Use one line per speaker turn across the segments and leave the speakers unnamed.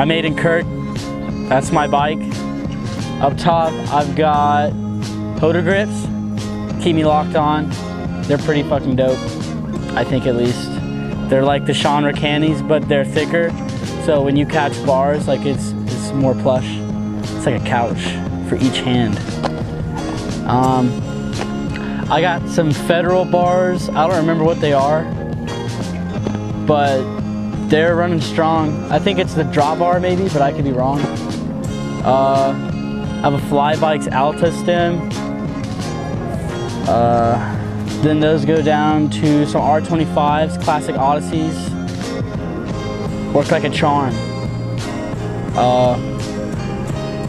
I'm Aidan Kirk. That's my bike. Up top, I've got Hoder grips. Keep me locked on. They're pretty fucking dope, I think at least. They're like the genre candies, but they're thicker. So when you catch bars, like it's more plush. It's like a couch for each hand. I got some Federal bars. I don't remember what they are, but they're running strong. I think it's the drop bar maybe, but I could be wrong. I have a Flybikes Alta stem. Then those go down to some R25s, Classic Odysseys. Work like a charm.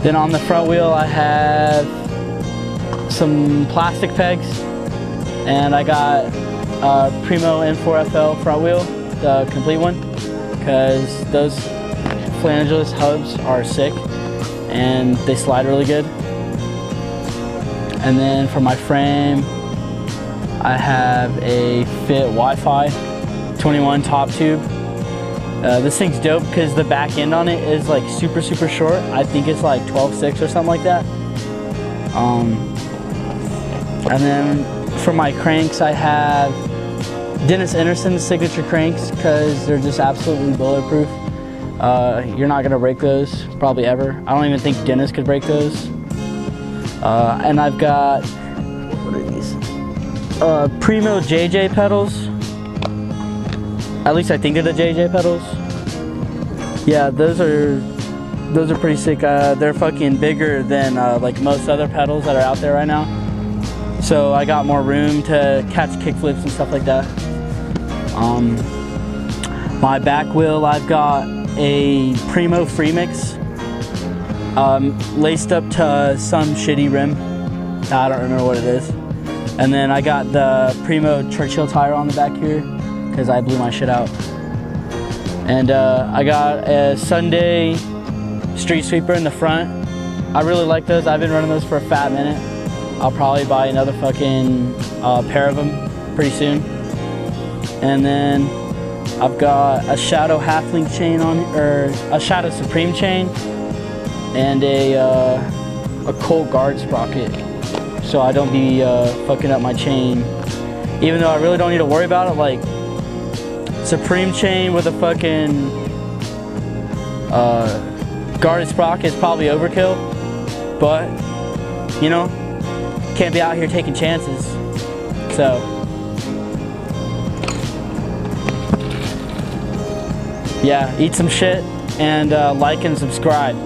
Then on the front wheel I have some plastic pegs, and I got Primo N4FL front wheel, the complete one, because those flangeless hubs are sick and they slide really good. And then for my frame, I have a Fit Wi-Fi 21 top tube. This thing's dope because the back end on it is like super short. I think it's like 12.6 or something like that. And then for my cranks, I have Dennis Anderson's signature cranks because they're just absolutely bulletproof. You're not gonna break those, probably ever. I don't even think Dennis could break those. And I've got, what are these? Primo JJ pedals. At least I think they're the JJ pedals. Yeah, those are pretty sick. They're fucking bigger than like most other pedals that are out there right now. So I got more room to catch kickflips and stuff like that. My back wheel, I've got a Primo Freemix laced up to some shitty rim. I don't remember what it is. And then I got the Primo Churchill tire on the back here because I blew my shit out. And I got a Sunday street sweeper in the front. I really like those. I've been running those for a fat minute. I'll probably buy another fucking pair of them pretty soon. And then I've got a Shadow half-link chain on, or a Shadow Supreme chain, and a Colt guard sprocket, so I don't be fucking up my chain. Even though I really don't need to worry about it, like Supreme chain with a fucking guarded sprocket is probably overkill, but you know, can't be out here taking chances. So yeah, eat some shit and like and subscribe.